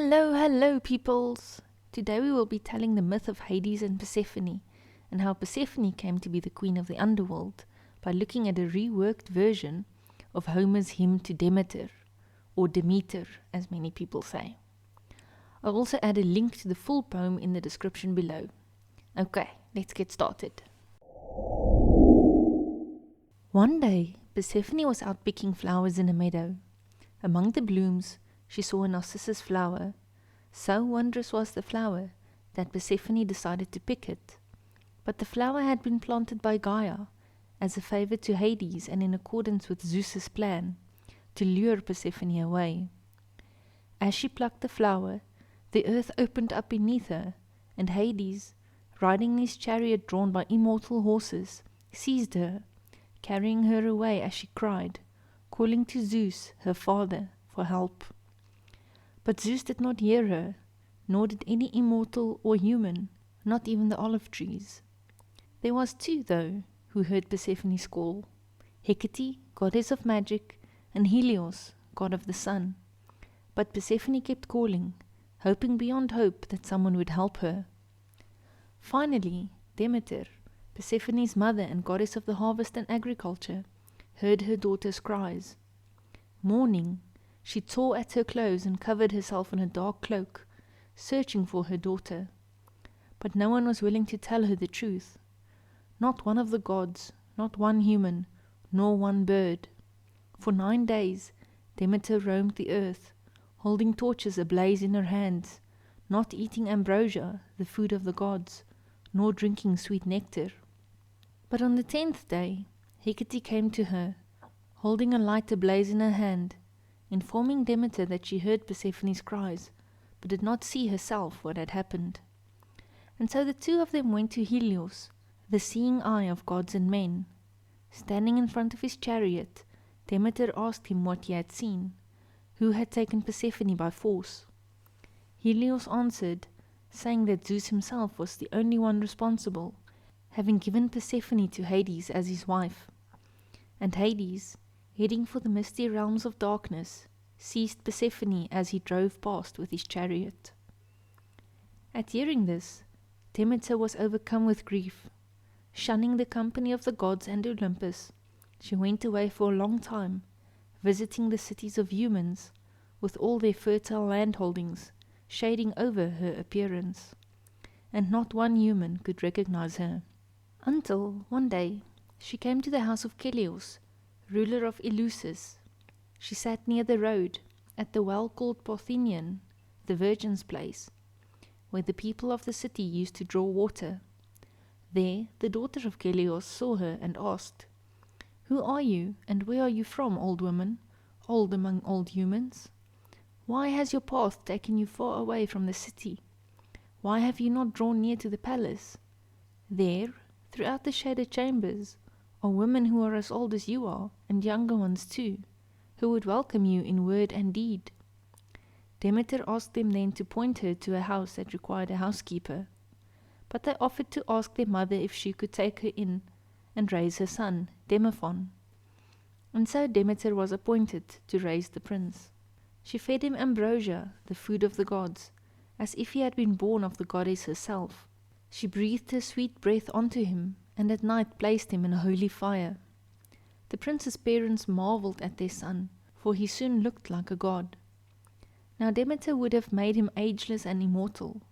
Hello peoples! Today we will be telling the myth of Hades and Persephone, and how Persephone came to be the queen of the Underworld by looking at a reworked version of Homer's hymn to Demeter, or Demeter as many people say. I'll also add a link to the full poem in the description below. Okay, let's get started. One day, Persephone was out picking flowers in a meadow. Among the blooms, she saw a narcissus flower. So wondrous was the flower that Persephone decided to pick it. But the flower had been planted by Gaia as a favor to Hades and in accordance with Zeus's plan to lure Persephone away. As she plucked the flower, the earth opened up beneath her, and Hades, riding his chariot drawn by immortal horses, seized her, carrying her away as she cried, calling to Zeus, her father, for help. But Zeus did not hear her, nor did any immortal or human, not even the olive trees. There was two, though, who heard Persephone's call: Hecate, goddess of magic, and Keleos, god of the sun. But Persephone kept calling, hoping beyond hope that someone would help her. Finally, Demeter, Persephone's mother and goddess of the harvest and agriculture, heard her daughter's cries. Mourning, she tore at her clothes and covered herself in a dark cloak, searching for her daughter. But no one was willing to tell her the truth. Not one of the gods, not one human, nor one bird. For 9 days, Demeter roamed the earth, holding torches ablaze in her hands, not eating ambrosia, the food of the gods, nor drinking sweet nectar. But on the 10th day, Hecate came to her, holding a light ablaze in her hand, informing Demeter that she heard Persephone's cries, but did not see herself what had happened. And so the two of them went to Keleos, the seeing eye of gods and men. Standing in front of his chariot, Demeter asked him what he had seen, who had taken Persephone by force. Keleos answered, saying that Zeus himself was the only one responsible, having given Persephone to Hades as his wife. And Hades, heading for the misty realms of darkness, seized Persephone as he drove past with his chariot. At hearing this, Demeter was overcome with grief. Shunning the company of the gods and Olympus, she went away for a long time, visiting the cities of humans, with all their fertile landholdings, shading over her appearance. And not one human could recognize her. Until, one day, she came to the house of Keleos, ruler of Eleusis. She sat near the road, at the well called Parthenion, the Virgin's place, where the people of the city used to draw water. There the daughter of Keleos saw her and asked, "Who are you, and where are you from, old woman, old among old humans? Why has your path taken you far away from the city? Why have you not drawn near to the palace? There, throughout the shaded chambers, are women who are as old as you are, and younger ones too, who would welcome you in word and deed." Demeter asked them then to point her to a house that required a housekeeper. But they offered to ask their mother if she could take her in and raise her son, Demophon. And so Demeter was appointed to raise the prince. She fed him ambrosia, the food of the gods, as if he had been born of the goddess herself. She breathed her sweet breath onto him, and at night placed him in a holy fire. The prince's parents marveled at their son, for he soon looked like a god. Now Demeter would have made him ageless and immortal,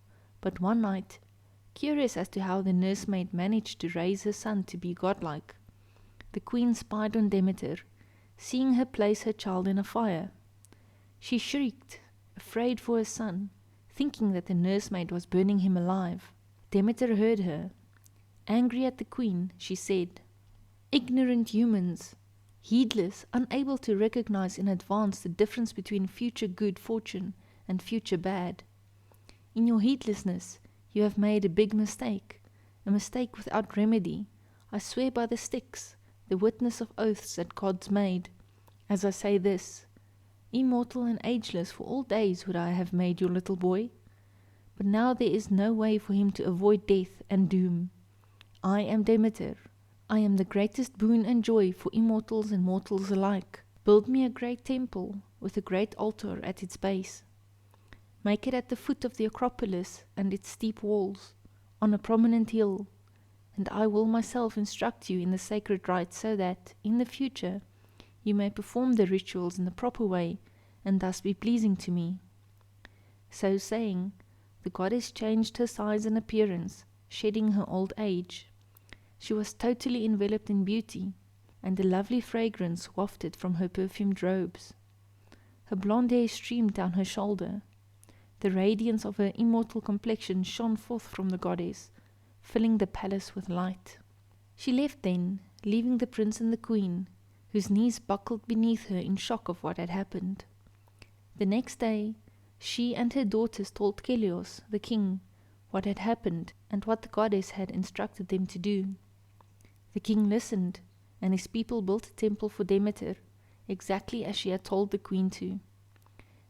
but one night, curious as to how the nursemaid managed to raise her son to be godlike, the queen spied on Demeter, seeing her place her child in a fire. She shrieked, afraid for her son, thinking that the nursemaid was burning him alive. Demeter heard her. Angry at the queen, she said, "Ignorant humans, heedless, unable to recognize in advance the difference between future good fortune and future bad. In your heedlessness, you have made a big mistake, a mistake without remedy. I swear by the Styx, the witness of oaths that gods made, as I say this: immortal and ageless for all days would I have made your little boy. But now there is no way for him to avoid death and doom. I am Demeter. I am the greatest boon and joy for immortals and mortals alike. Build me a great temple with a great altar at its base." Make it at the foot of the Acropolis and its steep walls, on a prominent hill, and I will myself instruct you in the sacred rites so that, in the future, you may perform the rituals in the proper way and thus be pleasing to me." So saying, the goddess changed her size and appearance, shedding her old age. She was totally enveloped in beauty, and a lovely fragrance wafted from her perfumed robes. Her blonde hair streamed down her shoulder. The radiance of her immortal complexion shone forth from the goddess, filling the palace with light. She left then, leaving the prince and the queen, whose knees buckled beneath her in shock of what had happened. The next day, she and her daughters told Keleos, the king, what had happened and what the goddess had instructed them to do. The king listened, and his people built a temple for Demeter, exactly as she had told the queen to.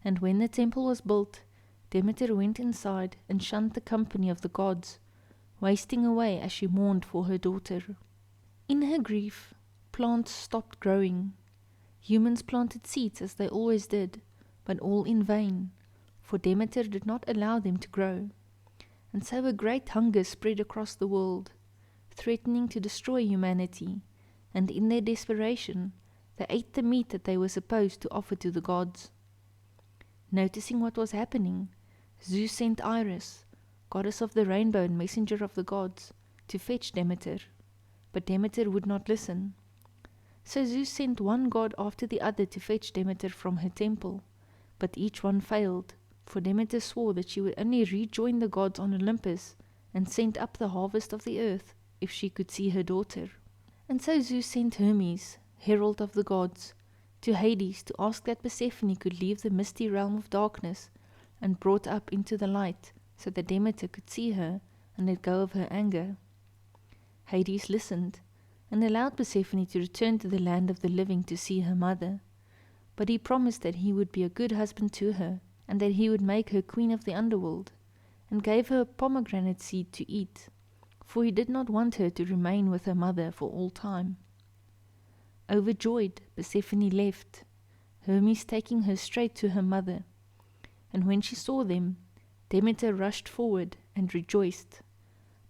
And when the temple was built, Demeter went inside and shunned the company of the gods, wasting away as she mourned for her daughter. In her grief, plants stopped growing. Humans planted seeds as they always did, but all in vain, for Demeter did not allow them to grow. And so a great hunger spread across the world, threatening to destroy humanity, and in their desperation, they ate the meat that they were supposed to offer to the gods. Noticing what was happening, Zeus sent Iris, goddess of the rainbow and messenger of the gods, to fetch Demeter, but Demeter would not listen. So Zeus sent one god after the other to fetch Demeter from her temple, but each one failed, for Demeter swore that she would only rejoin the gods on Olympus and send up the harvest of the earth if she could see her daughter. And so Zeus sent Hermes, herald of the gods, to Hades to ask that Persephone could leave the misty realm of darkness and brought up into the light so that Demeter could see her and let go of her anger. Hades listened and allowed Persephone to return to the land of the living to see her mother, but he promised that he would be a good husband to her and that he would make her queen of the underworld, and gave her a pomegranate seed to eat, for he did not want her to remain with her mother for all time. Overjoyed, Persephone left, Hermes taking her straight to her mother, and when she saw them, Demeter rushed forward and rejoiced.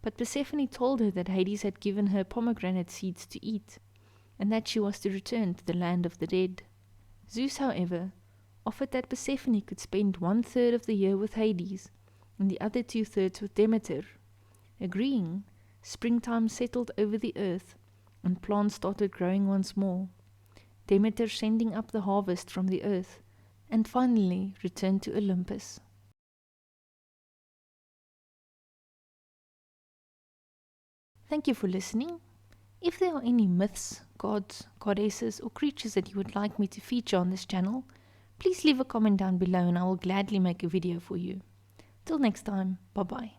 But Persephone told her that Hades had given her pomegranate seeds to eat, and that she was to return to the land of the dead. Zeus, however, offered that Persephone could spend 1/3 of the year with Hades, and the other 2/3 with Demeter. Agreeing, springtime settled over the earth, and plants started growing once more, Demeter sending up the harvest from the earth, and finally returned to Olympus. Thank you for listening. If there are any myths, gods, goddesses, or creatures that you would like me to feature on this channel, please leave a comment down below and I will gladly make a video for you. Till next time, bye bye.